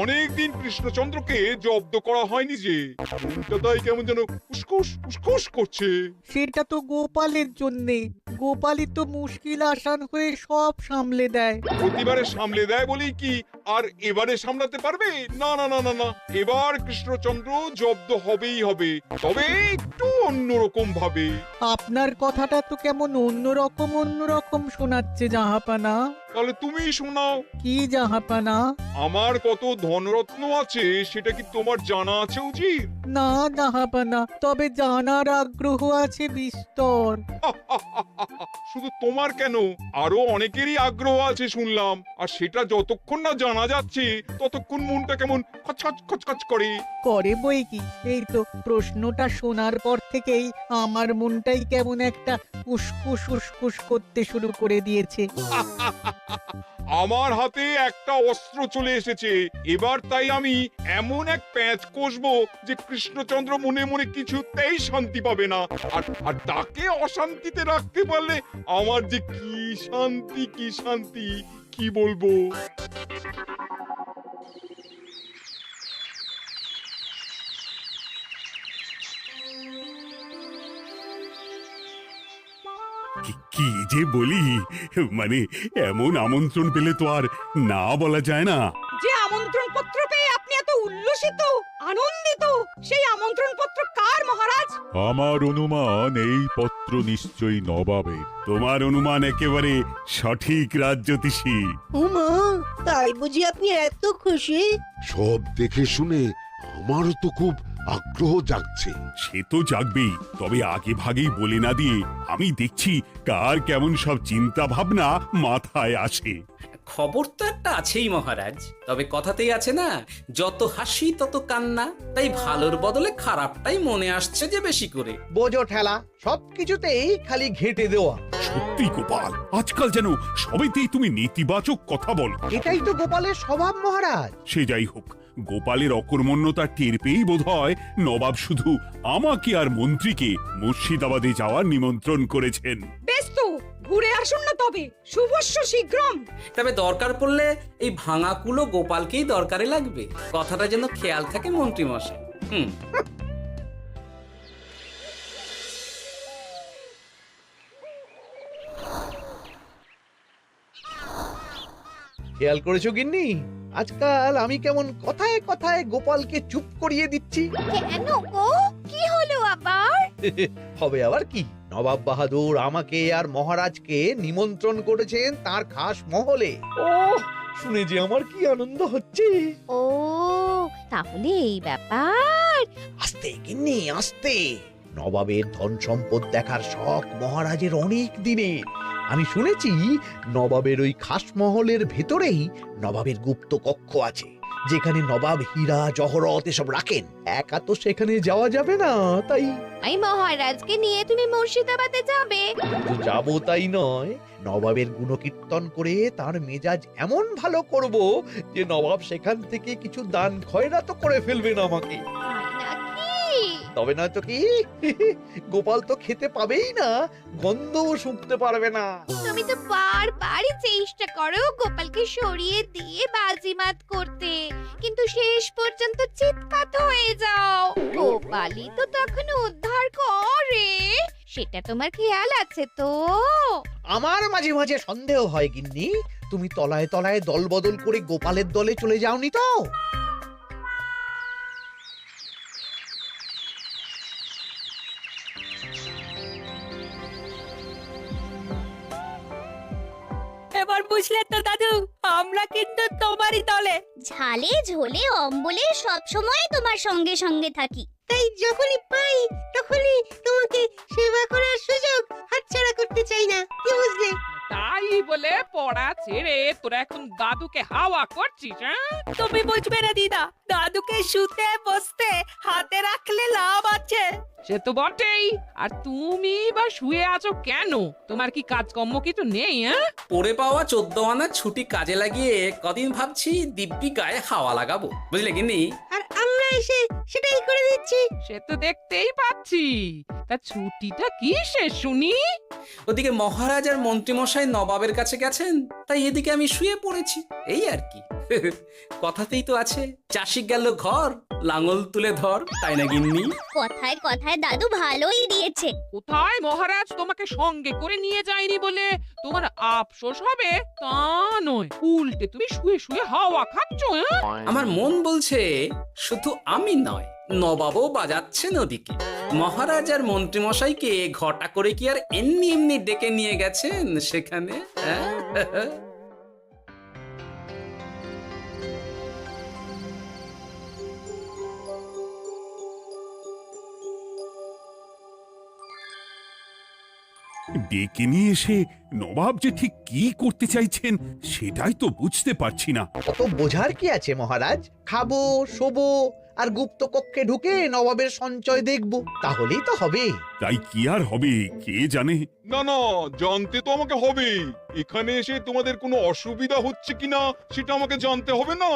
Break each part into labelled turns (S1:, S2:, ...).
S1: অনেকদিন কৃষ্ণচন্দ্রকে জব্দ করা হয়নি যে, মনটা তাই কেমন যেন উসকুস উসকুস করছে।
S2: সেটা তো গোপালের জন্যে। গোপালই তো মুশকিল আসান হয়ে সব সামলে দেয়।
S1: প্রতিবারে সামলে দেয় বলেই কি আর এবারে সামলাতে পারবে? না না না না না, এবার কৃষ্ণচন্দ্র জব্দ হবেই হবে, তবে একটু অন্যরকম ভাবে।
S2: আপনার কথাটা তো কেমন অন্যরকম শোনাচ্ছে জাহাপানা।
S1: তাহলে তুমি শোনাও।
S2: কি জাহাপানা?
S1: আমার কত ধনরত্ন আছে সেটা কি তোমার জানা আছে উজির?
S2: না জাহাপানা, তবে জানার আগ্রহ আছে বিস্তর।
S1: শুধু তোমার কেন, আরো অনেকেরই আগ্রহ আছে শুনলাম, আর সেটা যতক্ষণ না জানা যাচ্ছে ততক্ষণ মনটা কেমন খচখচ খচখচ করে।
S2: করে বই কি, এই তো প্রশ্নটা শোনার পর থেকেই আমার মনটাই কেমন একটা উসকুস উসকুস করতে শুরু করে দিয়েছে।
S1: আমার হাতে একটা অস্ত্র চলে এসেছে, এবার তাই আমি এমন এক প্যাঁচ কষবো যে কৃষ্ণচন্দ্র মনে মনে কিছুতেই শান্তি পাবে না, আর তাকে অশান্তিতে রাখতে পারলে আমার যে কি শান্তি কি বলবো।
S3: কি যে বলি, মানে এমন আমন্ত্রণ পেলে তো আর না বলা যায় না।
S4: যে আমন্ত্রণ পত্র পেয়ে আপনি এত উল্লসিত আনন্দিত, সেই আমন্ত্রণ পত্র কার মহারাজ?
S5: আমার অনুমান এই পত্র নিশ্চয়ই নবাবের।
S3: তোমার অনুমান একেবারে সঠিক রাজ্যতীষী।
S6: উমা, তাই বুঝি আপনি এত খুশি?
S7: সব দেখে শুনে আমারও তো খুব আগ্রহ জাগছে।
S3: সে তো জাগবেই, তবে আগে ভাগেই বলে না দিয়ে আমি দেখছি কার কেমন সব চিন্তা ভাবনা মাথায় আসে।
S8: খবর তো একটা আছেই মহারাজ, তবে কথাতেই আছে না, যত হাসি তত কান্না, তাই ভালোর বদলে খারাপটাই মনে আসছে যে বেশি করে।
S9: বোঝো ঠেলা, সবকিছুতেই খালি ঘেঁটে দেওয়া।
S3: সত্যি গোপাল, আজকাল যেন সবেতেই তুমি নেতিবাচক কথা বলো।
S9: এটাই তো গোপালের স্বভাব মহারাজ।
S3: সে যাই হোক, গোপালের অকর্মণ্যতা টের পেয়েই বোধ হয় নবাব শুধু আমাকে আর মন্ত্রীকে মুর্শিদাবাদে যাওয়ার নিমন্ত্রণ করেছেন।
S4: বেশ তো, ঘুরে আসুন না তবে, শুভস্য শীঘ্রম।
S8: তবে দরকার পড়লে এই ভাঙা কুলো গোপালকেই দরকারে লাগবে, কথাটা যেন খেয়াল থাকে মন্ত্রী মশাই।
S9: খেয়াল করেছো গিন্নি, আজকাল আমি কেমন কথায় কথায় গোপালকে চুপ করিয়ে দিচ্ছি।
S10: কেন গো, কি হলো আবার?
S9: হবে আবার কি, নবাব বাহাদুর আমাকে আর মহারাজকে নিমন্ত্রণ করেছেন তার খাস মহলে। ও শুনে যে আমার কি আনন্দ হচ্ছে।
S10: ও তাহলে এই ব্যাপার।
S9: আস্তে গিন্নি আস্তে, নবাবের ধন সম্পদ দেখার শখ মহারাজের অনেক দিনের। আমি শুনেছি নবাবের ওই খাস মহলের ভেতরেই নবাবের গুপ্ত কক্ষ আছে, যেখানে নবাব হীরা জহরত এসব রাখেন। একা তো সেখানে যাওয়া যাবে না, তাই
S10: এই মহারাজকে নিয়ে তুমি মুর্শিদাবাদে যাবে?
S9: শুধু যাবো তাই নয়, নবাবের গুণকীর্তন করে তার মেজাজ এমন ভালো করব যে নবাব সেখান থেকে কিছু দান খয়রাত করে ফেলবেন আমাকে।
S10: তাই নাকি?
S9: তবে নয়তো কি, গোপাল তো খেতে পাবেই না, গন্ধও শুঁকতে পারবে না।
S10: তুমি তো বারবারই চেষ্টা করো গোপালকে সরিয়ে দিয়ে বাজিমাত করতে, কিন্তু শেষ পর্যন্ত চিৎকাত হয়ে যাও। গোপালই তো তখন উদ্ধার করে, সেটা তোমার খেয়াল আছে তো?
S9: আমার মাঝে মাঝে সন্দেহ হয় গিন্নি, তুমি তলায় তলায় দল বদল করে গোপালের দলে চলে যাওনি তো?
S4: এবার বুঝলে তো দাদু, আমরা কিন্তু তোমারই দলে।
S10: ঝালে ঝোলে অম্বলে সব সময় তোমার সঙ্গে সঙ্গে থাকি।
S6: তাই যখনই পাই তখনই তোমাকে সেবা করার সুযোগ হাতছাড়া করতে চাই না, কি বুঝলে?
S4: তাই বলে পড়া ছেড়ে তোরা এখন দাদুকে হাওয়া করছিস? তুমি বুঝবে না দিদা, দাদুকে শুতে বসতে হাতে রাখলে লাভ আছে। সে তো বটেই, আর তুমি বা শুয়ে আছো কেন? তোমার কি কাজকর্ম কিছু নেই?
S8: পড়ে পাওয়া 14 আনার ছুটি কাজে লাগিয়ে কদিন ভাবছি দিব্যি গায়ে হাওয়া লাগাবো, বুঝলে গিন্নি?
S6: আর আমরা এসে সেটাই করে দিচ্ছি।
S4: সে তো দেখতেই পাচ্ছি। তা ছুটিটা কি সে শুনি?
S8: ওদিকে মহারাজ আর মন্ত্রীমশাই নবাবের কাছে গেছেন, তাই এদিকে আমি শুয়ে পড়েছি, এই আর কি। কথাতেই তো আছে, চাষি গেল ঘর, লাঙল তুলে ধর, তাই না গিন্নি?
S10: কথায় কথায় দাদু ভালোই দিয়েছে।
S4: কোথায় মহারাজ তোমাকে সঙ্গে করে নিয়ে যায়নি বলে তোমার আফসোস হবে তা নয়, উল্টে তুমি শুয়ে শুয়ে হাওয়া খাচ্ছ।
S8: আমার মন বলছে শুধু আমি নয়, নবাবও বাজাচ্ছেন ওদিকে। মহারাজ আর মন্ত্রীমশাইকে ঘটা করে কি আর এমনি এমনি ডেকে নিয়ে গেছেন সেখানে?
S3: ডেকে নিয়ে এসে নবাব যে ঠিক কি করতে চাইছেন সেটাই তো বুঝতে পারছি না।
S9: অত বোঝার কি আছে মহারাজ? খাবো, শোবো আর গুপ্ত কক্ষে ঢুকে নবাবের সঞ্চয় দেখবো, তাহলেই তো হবে।
S3: তাই কি আর হবে কে জানে।
S1: না না, জানতে তো আমাকে হবে। এখানে এসে তোমাদের কোনো অসুবিধা হচ্ছে কিনা সেটা আমাকে জানতে হবে না?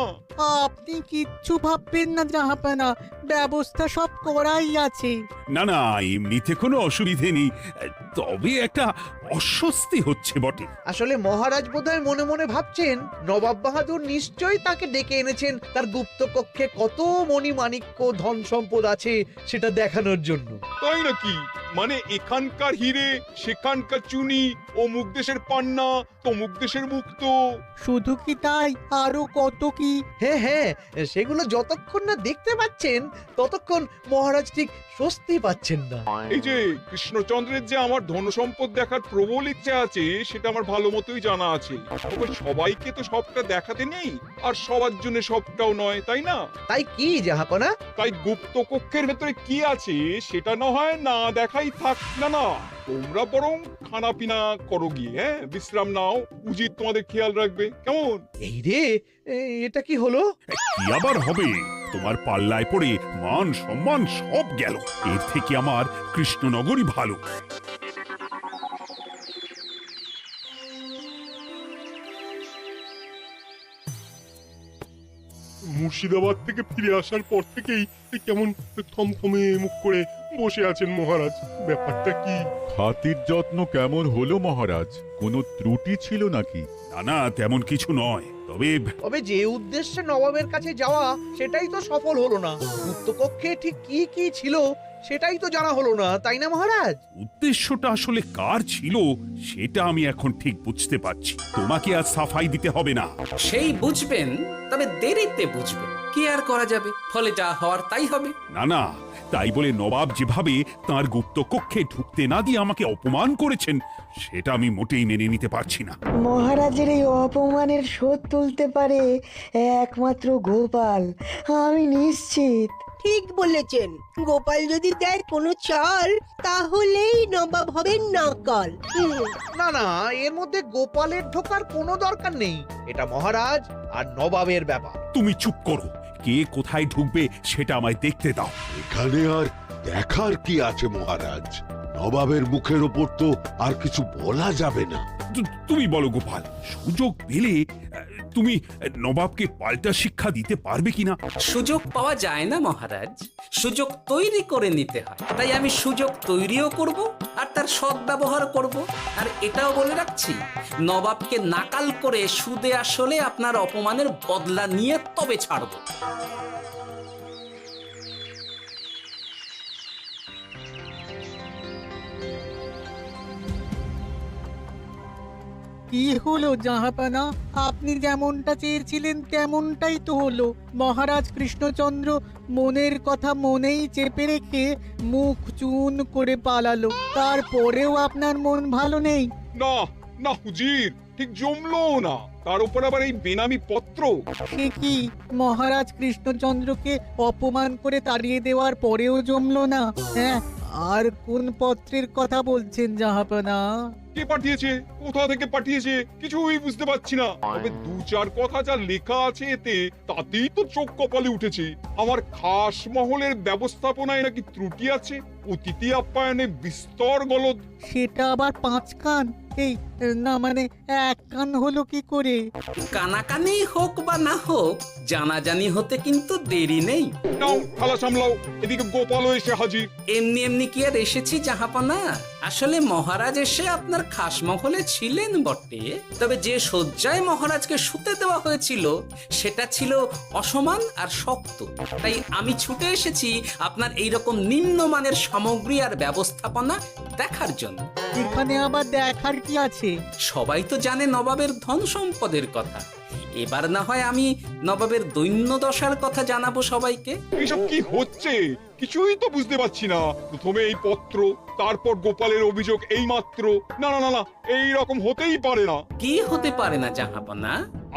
S2: আপনি কিচ্ছু ভাববেন না জাহাপানা, ব্যবস্থা সব করাই আছে।
S3: না না, এমনিতে কোনো অসুবিধে নেই, তবে একটা অস্বস্তি হচ্ছে বটে।
S9: আসলে মহারাজ বোধহয় মনে মনে ভাবছেন নবাব বাহাদুর নিশ্চয়ই তাকে ডেকে এনেছেন তার গুপ্ত কক্ষে কত মণিমাণিক্য ধন সম্পদ আছে সেটা দেখানোর জন্য।
S1: তাই নাকি? মানে এখানকার হিরে, সেখানকার চুনি, অমুক দেশের পান্না, তমুক দেশের মুক্ত।
S2: শুধু কি তাই, আরো কত কি।
S9: হ্যাঁ হ্যাঁ, সেগুলো যতক্ষণ না দেখতে পাচ্ছেন ততক্ষণ মহারাজ ঠিক স্বস্তি পাচ্ছেন না।
S1: এই যে কৃষ্ণচন্দ্রের যে আমার ধন সম্পদ দেখার প্রবল ইচ্ছা আছে সেটা আমার ভালো মতোই জানা আছে। তবে সবাইকে তো সবটা দেখাতে নেই, আর সবার জন্য সবটাও নয়, তাই না?
S9: তাই কি জাহাপনা?
S1: তাই গুপ্ত কক্ষের ভেতরে কি আছে সেটা না হয় না দেখাই থাক। না না, তোমরা বরং খানা পিনা করো গিয়ে, হ্যাঁ, বিশ্রাম নাও। উচিত তোমাদের খেয়াল রাখবে, কেমন?
S9: এই রে, এটা কি হলো?
S3: কি আবার হবে? তোমার পাল্লায় পড়ে মান সম্মান সব গেল। এর থেকে আমার কৃষ্ণনগরই ভালো।
S11: মুর্শিদাবাদ থেকে ফিরে আসার পর থেকেই কেমন থমথমে মুখ করে বসে আছেন মহারাজ। ব্যাপারটা কি?
S5: খাতির যত্ন কেমন হলো মহারাজ? কোনো ত্রুটি ছিল নাকি?
S3: না না, তেমন কিছু নয়,
S9: তবে যে উদ্দেশ্যে নবাবের কাছে যাওয়া সেটাই তো সফল হলো না। গুপ্ত কক্ষে ঠিক কি কি ছিল সেটাই তো জানা হলো না, তাই না মহারাজ?
S3: উদ্দেশ্যটা আসলে কার ছিল সেটা আমি এখন ঠিক বুঝতে পারছি। তোমাকে আর সাফাই দিতে হবে না।
S8: সেই বুঝবেন, তবে দেরিতে বুঝবেন। কি আর করা যাবে, ফলে যা হওয়ার তাই হবে।
S3: না না, তাই বলে নবাব যেভাবে তার গুপ্ত কক্ষে ঢুকতে না দিয়ে আমাকে অপমান করেছেন সেটা আমি মোটেই মেনে নিতে পারছি না।
S12: মহারাজের এই অপমানের শোধ তুলতে পারে একমাত্র গোপাল, আমি নিশ্চিত।
S6: ঠিক বলেছেন, গোপাল যদি দেয় কোনো চাল তাহলেই নবাব হবেন নকল।
S9: না না, এর মধ্যে গোপালের ঢোকার কোনো দরকার নেই। এটা মহারাজ আর নবাবের ব্যাপার।
S3: তুমি চুপ করো, কে কোথায় ঢুকবে সেটা আমায় দেখতে দাও।
S7: এখানে আর দেখার কি আছে মহারাজ? নবাবের মুখের ওপর তো আর কিছু বলা যাবে না।
S3: তুমি বলো গোপাল, সুযোগ পেলে তুমি নবাবকে পাল্টা শিক্ষা দিতে পারবে কিনা?
S8: সুযোগ পাওয়া যায় না মহারাজ, সুযোগ তৈরি করে নিতে হয়। তাই আমি সুযোগ তৈরিও করব আর তার সদ্ব্যবহার করব। আর এটাও বলে রাখছি, নবাবকে নাকাল করে সুদে আসলে আপনার অপমানের বদলা নিয়ে তবে ছাড়ব।
S2: কি হলো জাহাপানা, আপনি যেমনটা চেয়েছিলেন তেমনটাই তো হলো। মহারাজ কৃষ্ণচন্দ্র মনের কথা মনেই চেপে রেখে মুখ চুন করে পালালো, তারপরেও আপনার মন ভালো নেই?
S1: না না হুজির, ঠিক জমলো না। তার উপর আবার এই বেনামি পত্র।
S2: সে কি, মহারাজ কৃষ্ণচন্দ্রকে অপমান করে তাড়িয়ে দেওয়ার পরেও জমলো না? হ্যাঁ, আর কোন পত্রের কথা বলছেন জাহাপানা?
S1: কে পাঠিয়েছে, কোথা থেকে পাঠিয়েছে কিছুই বুঝতে পারছি না। তবে দু চার কথা যা লেখা আছে এতে, তাতেই তো চোখ কপালে উঠেছে। আমার খাস মহলের ব্যবস্থাপনায় নাকি ত্রুটি আছে, অতিথি আপ্যায়নে বিস্তর গলদ।
S2: সেটা আবার 5 কান? এই না, মানে 1 কান হলো কি করে?
S8: কানাকানি হোক বা না হোক, জানাজানি হতে কিন্তু দেরি নেই।
S1: নাও থালা সামলাও, এদিকে গোপালও এসে হাজির।
S8: এমনি এমনি কি আর এসেছি জাহাপনা? আসলে মহারাজ এসে আপনার খাসমহলে ছিলেন বটে, তবে যে শয্যায় মহারাজকে শুতে দেওয়া হয়েছিল সেটা ছিল অসমান আর শক্ত। তাই আমি ছুটে এসেছি আপনার এইরকম নিম্নমানের সামগ্রী আর ব্যবস্থাপনা দেখার জন্য।
S2: এখানে আবার দেখার কি আছে?
S8: সবাই তো জানে নবাবের ধন সম্পদের কথা, এবার না হয় আমি নবাবের দৈন্য দশার কথা জানাবো সবাইকে।
S1: এসব কি হচ্ছে কিছুই তো বুঝতে পারছি না। প্রথমে এই পত্র, তারপর গোপালের অভিযোগ এই মাত্র। না না না না, এই রকম হতেই পারে না।
S8: কি হতে পারে না জাহাপনা?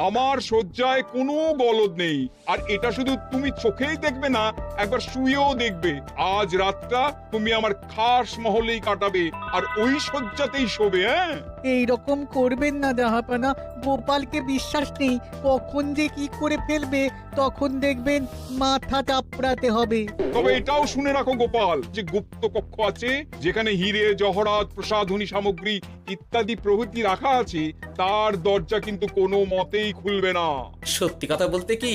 S1: আমার শয্যায় কোনো গলদ নেই, আর এটা শুধু তুমি চোখেই দেখবে না, একবার শুয়েও দেখবে। আজ রাতটা তুমি আমার খাস মহলেই কাটাবে, আর ওই শয্যাতেই শোবে। হ্যাঁ,
S2: এইরকম করবেন না জাহাপানা, গোপালকে বিশ্বাস নেই, কখন যে কি করে ফেলবে তখন দেখবেন মাথা চাপড়াতে হবে।
S1: তবে এটাও শুনে রাখো গোপাল, যে গুপ্ত কক্ষ আছে যেখানে হিরে জহরাত প্রসাধনী সামগ্রী ইত্যাদি প্রভৃতি রাখা আছে, তার দরজা কিন্তু কোনো মতেই খুলবে না।
S8: সত্যি কথা বলতে কি,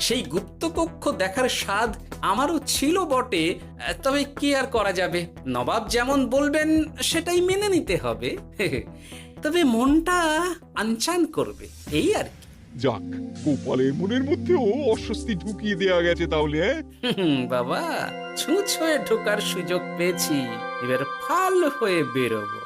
S8: সেই গুপ্ত কক্ষ দেখার স্বাদ আমারও ছিল বটে, তবে কি আর করা যাবে, নবাব যেমন বলবেন সেটাই মেনে নিতে হবে। তবে মনটা আনচান করবে, এই আর কি।
S1: যাক, গোপালের মনের মধ্যেও অস্বস্তি ঢুকিয়ে দেওয়া গেছে তাহলে।
S8: বাবা, ছুঁচ হয়ে ঢোকার সুযোগ পেয়েছি, এবার ফাল হয়ে বেরোবো।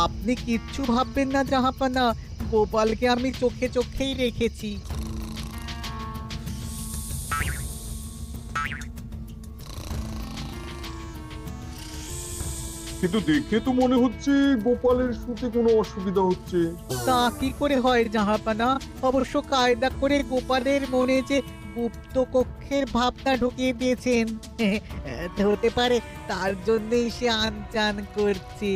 S2: আপনি কিচ্ছু ভাববেন না জাহাপানা, গোপালকে আমি চোখে চোখেই রেখেছি।
S1: কিন্তু দেখে তো মনে হচ্ছে গোপালের শুতে কোনো অসুবিধা হচ্ছে।
S2: তা কি করে হয় জাহাপানা? অবশ্য কায়দা করে গোপালের মনে যে গুপ্ত কক্ষের ভাবনা ঢুকিয়ে দিয়েছেন, হতে পারে তার জন্যই সে আনচান করছে।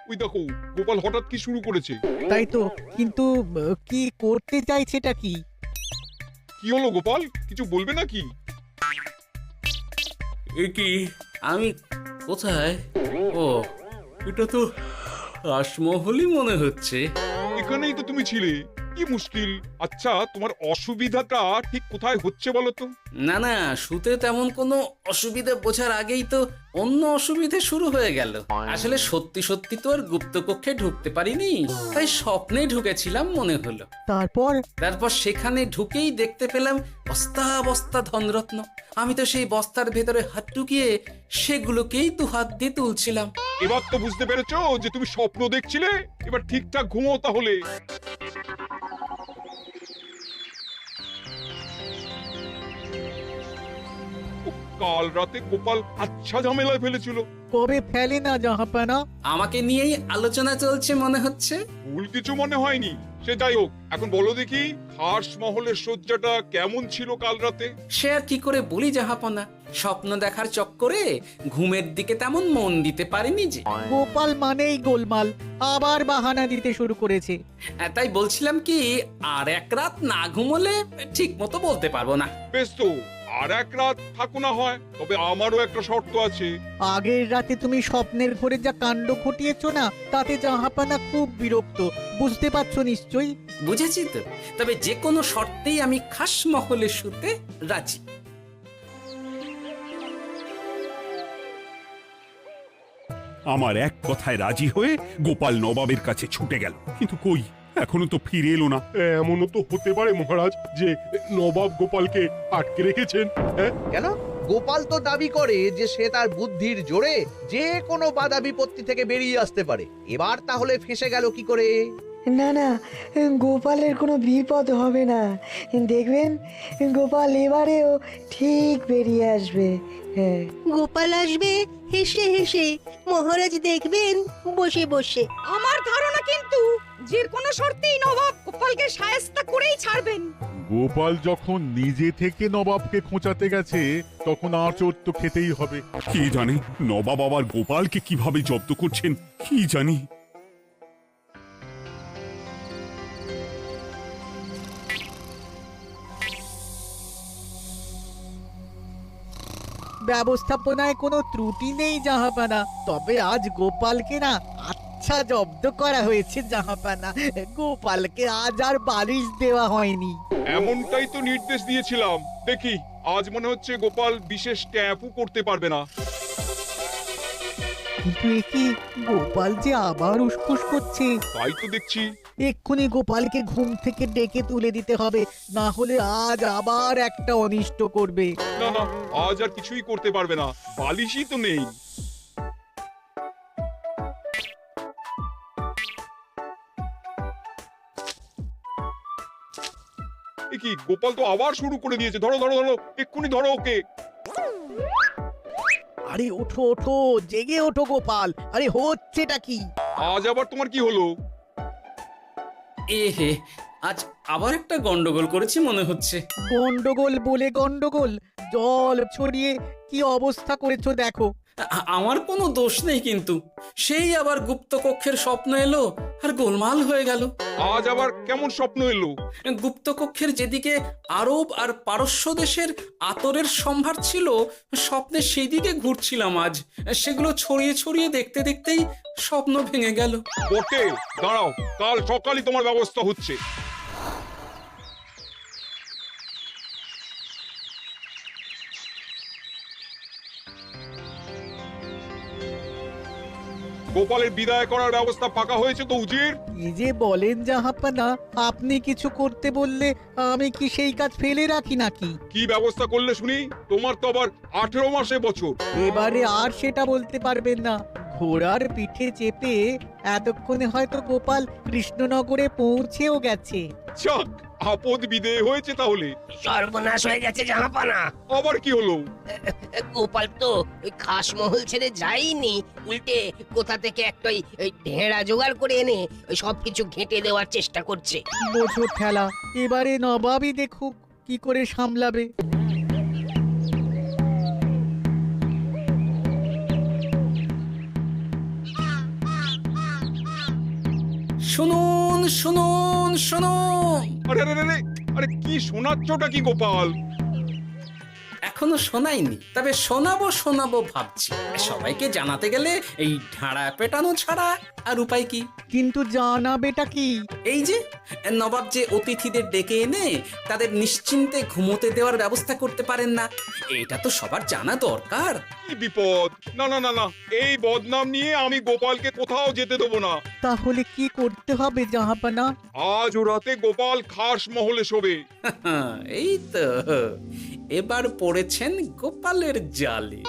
S1: ওই দেখো, গোপাল হঠাৎ কি শুরু করেছে।
S2: তাই তো, কিন্তু কি করতে চাইছেটা কি?
S1: কি হলো গোপাল, কিছু বলবে নাকি?
S8: কি আমি কোথায়? ও, এটা তো রাসমহলই মনে হচ্ছে।
S1: এখানেই তো তুমি ছিলে, কি মুশকিল। আচ্ছা, তোমার অসুবিধাটা ঠিক কোথায় হচ্ছে বলো তো?
S8: না না, শুতে তেমন কোনো অসুবিধা বোঝার আগেই তো অন্য অসুবিধে শুরু হয়ে গেল। আসলে সত্যি সত্যি তো আর গুপ্তকক্ষে ঢুকতে পারিনি, তাই স্বপ্নে ঢুকেছিলাম মনে হলো। তারপর সেখানে ঢুকেই দেখতে পেলাম বস্তা বস্তা ধনরত্ন। আমি তো সেই বস্তার ভেতরে হাত ঢুকিয়ে সেগুলোকেই দু হাত দিয়ে তুলছিলাম।
S1: এবার তো বুঝতে পেরেছো যে তুমি স্বপ্ন দেখছিলে। এবার ঠিকঠাক ঘুমো তাহলে। কাল রাতে গোপাল আচ্ছা ঝামেলায় ফেলেছিল।
S2: কবে ফেলে না জাহাপানা?
S8: আমাকে নিয়েই আলোচনা চলছে মনে হচ্ছে।
S1: ভুল কিছু মনে হয়নি। সে যাই হোক, এখন বলো দেখি খাস মহলের শয্যাটা কেমন ছিল কাল রাতে?
S8: সে আর কি করে বলি জাহাপনা, স্বপ্ন দেখার চক্করে ঘুমের দিকে তেমন মন দিতে পারিনি যে।
S2: গোপাল মানেই গোলমাল, আবার বাহানা দিতে শুরু করেছে।
S8: তাই বলছিলাম কি, আর এক রাত না ঘুমোলে ঠিক মতো বলতে পারবো না।
S1: বেশ তো, আর এক রাত থাকো না হয়, তবে আমারও একটা শর্ত আছে।
S2: আগের রাতে তুমি স্বপ্নের ঘরে যা কাণ্ড ঘটিয়েছো না, তাতে জাহাপানা খুব বিরক্ত, বুঝতে পারছো নিশ্চয়ই।
S8: বুঝেছি তো, তবে যে কোনো শর্তেই আমি খাস মহলে শুতে রাজি।
S3: আমার এক কথায় রাজি হয়ে গোপাল নবাবের কাছে ছুটে গেল, কিন্তু কই, এখনো তো ফিরে এলো না।
S11: এমনও তো হতে পারে মহারাজ যে নবাব গোপালকে আটকে রেখেছেন। হ্যাঁ,
S9: কেন? গোপাল তো দাবি করে যে সে তার বুদ্ধির জোরে যে কোনো বাধা বিপত্তি থেকে বেরিয়ে আসতে পারে। এবার তাহলে ফেঁসে গেল কি করে?
S12: না না, গোপালের কোনো বিপদ হবে না, দেখবেন গোপাল এবারেও ঠিক বেরিয়ে আসবে। হ্যাঁ,
S6: গোপাল আসবে হেসে হেসে, মহারাজ দেখবেন বসে বসে।
S4: আমার ধারণা কিন্তু যে কোনো শর্তেই নবাব গোপালকে শায়েস্তা করেই ছাড়বেন।
S5: গোপাল যখন নিজে থেকে নবাবকে খোঁচাতে গেছে, তখন আঁচড় তো খেতেই হবে।
S3: কি জানে নবাব আবার গোপালকে কিভাবে জব্দ করছেন, কি জানি।
S2: ব্যবস্থাপনায় কোনো ত্রুটি নেই জাহাপানা, তবে আজ গোপালকে না আচ্ছা জব্দ করা হয়েছে জাহাপানা। গোপালকে আজ আর বালিশ দেওয়া হয়নি।
S1: এমনটাই তো নির্দেশ দিয়েছিলাম। দেখি আজ মনে হচ্ছে গোপাল বিশেষ ট্যাপও করতে পারবে না।
S2: কিন্তু এ কি, গোপাল যে আবার উসখুস করছে।
S1: তাই তো দেখছি।
S2: এক্ষুনি গোপালকে ঘুম থেকে ডেকে তুলে দিতে হবে, না হলে আজ আবার একটা অনিষ্ট করবে।
S1: না না, আজ আর কিছুই করতে পারবে না, বালিশই তো নেই। এ কি, গোপাল তো আবার শুরু করে দিয়েছে। ধরো ধরো ধরো, এক্ষুনি ধরো ওকে।
S2: আরে ওঠো ওঠো, জেগে ওঠো গোপাল। আরে হচ্ছেটা কি?
S1: আজ আবার তোমার কি হলো?
S8: এ হে, আজ আবার একটা গন্ডগোল করেছি মনে হচ্ছে।
S2: গন্ডগোল বলে গন্ডগোল, জল ছড়িয়ে কি অবস্থা করেছো দেখো।
S8: আমার কোনো দোষ নেই, কিন্তু সেই আবার গুপ্ত কক্ষের স্বপ্ন এলো আর গোলমাল হয়ে গেল।
S1: আজ আবার কেমন স্বপ্ন এলো?
S8: গুপ্ত কক্ষের যেদিকে আরব আর পারস্য দেশের আতরের সম্ভার ছিল, স্বপ্নে সেই দিকে ঘুরছিলাম আজ। সেগুলো ছড়িয়ে ছড়িয়ে দেখতে দেখতেই স্বপ্ন ভেঙে গেল।
S1: বটে, দাঁড়াও, কাল সকালই তোমার ব্যবস্থা হচ্ছে। গোপালের বিদায় করার ব্যবস্থা পাকা হয়েছে তো উজির?
S2: কি যে বলেন জাহাপানা, আপনি কিছু করতে বললে আমি কি সেই কাজ ফেলে রাখি নাকি?
S1: কি ব্যবস্থা করলে শুনি? তোমার তো আবার 18 মাসে বছর।
S2: এবারে আর সেটা বলতে পারবেন না। ঘোড়ার পিঠে চেপে এতক্ষণে হয়তো গোপাল কৃষ্ণনগরে পৌঁছেও গেছে।
S1: যাক, আপদ বিদেয় হয়েছে তাহলে।
S6: সর্বনাশ হয়ে গেছে জাহাপানা।
S1: আবার কি হলো?
S6: গোপাল তো ওই খাসমহল ছেড়ে যায়নি, উল্টে কোথা থেকে একটা ওই ঢেঁড়া জোগাড় করে এনে ওই সবকিছু ঘেঁটে দেওয়ার চেষ্টা করছে।
S2: বোঝো ঠেলা, এবারে নবাবই দেখুক কি করে সামলাবে।
S8: শুনুন শুনুন শুনুন।
S1: আরে আরে আরে, আরে কি শোনাচ্ছটা কি গোপাল?
S8: এখনো শোনাইনি, তবে শোনাবো শোনাবো ভাবছি। সবাইকে জানাতে গেলে এই ঢাড়া পেটানো ছাড়া আর উপায় কি?
S2: কিন্তু জানাবেটা কি?
S8: এই যে নবাব যে অতিথিদের ডেকে এনে তাদের নিশ্চিন্তে ঘুমোতে দেওয়ার ব্যবস্থা করতে পারেন না, এটা তো সবার জানা দরকার।
S1: কি বিপদ! না না না না, এই বদনাম নিয়ে আমি গোপালকে কোথাও যেতে দেবো না।
S2: তাহলে কি করতে হবে জাহাপানা?
S1: আজ ও রাতে গোপাল খাস মহলে শোবে।
S8: এই তো এবার পড়েছেন গোপালের জালে।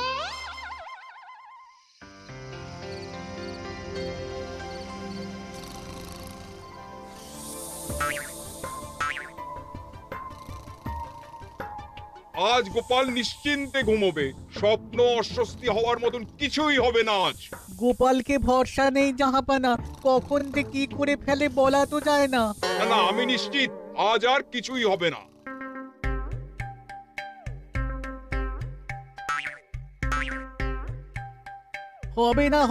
S1: আজ গোপাল নিশ্চিন্তে ঘুমোবে। স্বপ্ন অস্বস্তি হওয়ার মতন কিছুই হবে না আজ।
S2: গোপালকে ভরসা নেই জাহাপানা, কখন যে কি করে ফেলে বলা তো যায় না।
S1: না না, আমি নিশ্চিত আজ আর কিছুই হবে না।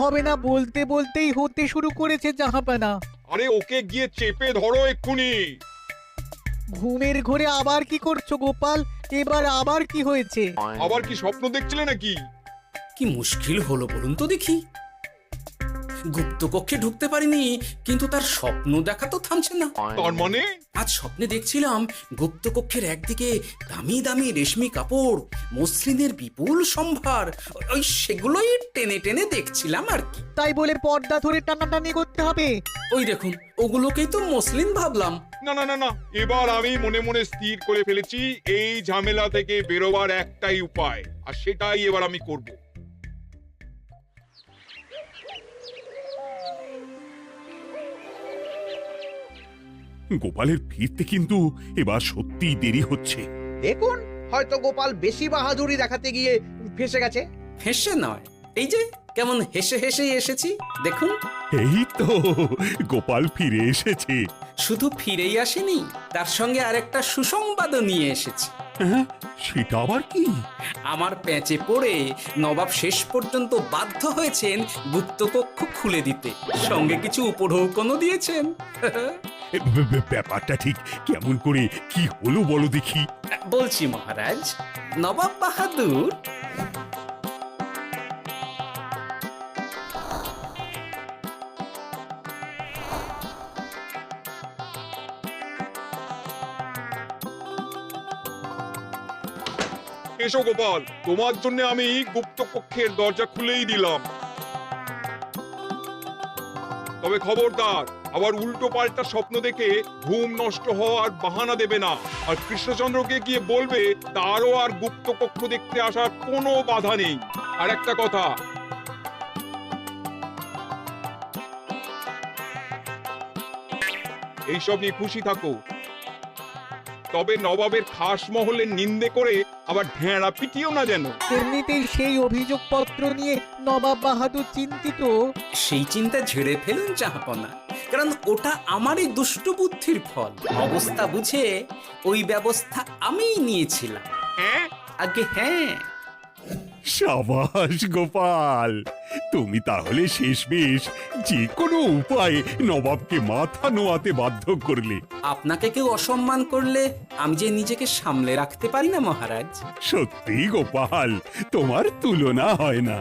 S2: হবে না বলতে বলতেই হতে শুরু করেছে জাহাপানা।
S1: আরে ওকে গিয়ে চেপে ধরো এক্ষুনি।
S2: ঘুমের ঘোরে আবার কি করছো গোপাল? এবার আবার কি হয়েছে?
S1: আবার কি স্বপ্ন দেখছিলে নাকি?
S8: কি মুশকিল হলো বলুন তো দেখি। গুপ্ত কক্ষে ঢুকতে পারিনি, কিন্তু তার স্বপ্ন দেখা তো থামছে না।
S1: তার মানে?
S8: আজ স্বপ্নে দেখছিলাম গুপ্ত কক্ষের একদিকে দামি দামি রেশমি কাপড়, মসৃণের বিপুল সম্ভার, ওই সেগুলোই টেনে টেনে দেখছিলাম আর কি।
S2: তাই বলে পর্দা ধরে টানাটানি করতে হবে?
S8: ওই দেখুন, ওগুলোকেই তো মসলিন ভাবলাম।
S1: না না না না, এবার আমি মনে মনে স্থির করে ফেলেছি এই ঝামেলা থেকে বেরোবার একটাই উপায়, আর সেটাই এবার আমি করব।
S3: গোপালের ফিরতে কিন্তু এবার সত্যিই দেরি হচ্ছে।
S9: দেখুন, হয়তো গোপাল বেশি বাহাদুরি দেখাতে গিয়ে ফেসে গেছে।
S8: হেসে নয়, এই যে কেমন হেসে হেসেই এসেছি দেখুন।
S3: এই তো গোপাল ফিরে এসেছে।
S8: শুধু ফিরেই আসেনি, তার সঙ্গে আরেকটা সুসংবাদও নিয়ে এসেছি।
S3: হ্যাঁ, সেটা আবার কি?
S8: আমার প্যাঁচে পড়ে নবাব শেষ পর্যন্ত বাধ্য হয়েছেন গুপ্তকক্ষ খুলে দিতে, সঙ্গে কিছু উপঢৌকনও দিয়েছেন।
S3: ব্যাপারটা ঠিক কেমন করে কি হলো বলো দেখি।
S8: বলছি মহারাজ, নবাব বাহাদুর
S1: এসো গোপাল, তোমার জন্য আমি গুপ্ত কক্ষের দরজা খুলেই দিলাম। তবে খবরদার, আবার উল্টো পাল্টা স্বপ্ন দেখে ঘুম নষ্ট হওয়ার বাহানা দেবে না। আর কৃষ্ণচন্দ্রকে গিয়ে বলবে তারও আর গুপ্ত কক্ষ দেখতে আসার কোনো বাধা নেই। আর একটা কথা, এইসব নিয়ে খুশি থাকো, তবে নবাবের খাস মহলের নিন্দে করে আবার ঢেঁড়া পিটিও না যেন।
S2: এমনিতেই সেই অভিযোগপত্র নিয়ে নবাব বাহাদুর চিন্তিত।
S8: সেই চিন্তা ঝেড়ে ফেলুন জাহাপনা, কারণ ওটা আমারই দুষ্ট বুদ্ধির ফল। অবস্থা বুঝে ওই ব্যবস্থা আমিই নিয়েছিলাম।
S1: হ্যাঁ,
S8: আগে হ্যাঁ।
S3: সাবাস গোপাল, তুমি তাহলে শেষমেশ যে কোনো উপায়ে নবাবকে মাথা নোয়াতে বাধ্য করলে।
S8: আপনাকে কেউ অসম্মান করলে আমি যে নিজেকে সামলে রাখতে পারি না মহারাজ।
S3: সত্যি গোপাল, তোমার তুলনা হয় না।